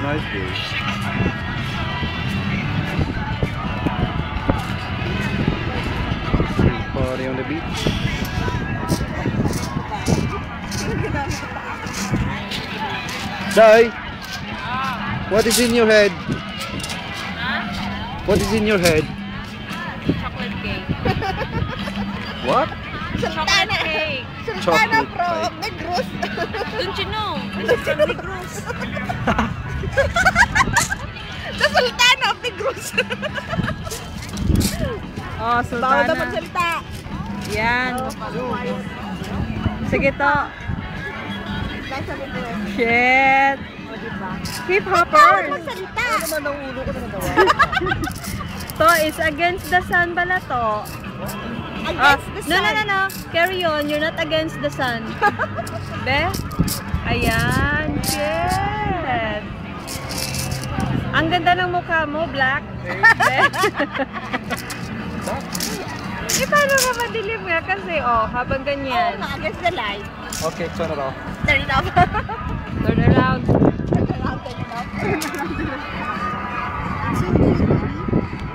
Nice day. Party on the beach. Dai, what is in your head? What is in your head? Chocolate cake. What? Chocolate cake. Chocolate Pro cake. Negros. Don't you know? This is from Negros. The Sultana of Negros. Oh, Bawal na sultana. magsalita. Yan. Sige to. Shit. Hip Bawal hoppers. magsalita. To is against the sun pala to. Against the sun. No. Carry on. You're not against the sun. Be? Ayan. Shit. Ang ganda ng mukha mo, black. Be? Eh, paano ka madilim nga? Kasi, habang ganyan. Oo nga, against the light. Okay, turn it off. Turn it off. Turn around. Turn it off. Turn it off.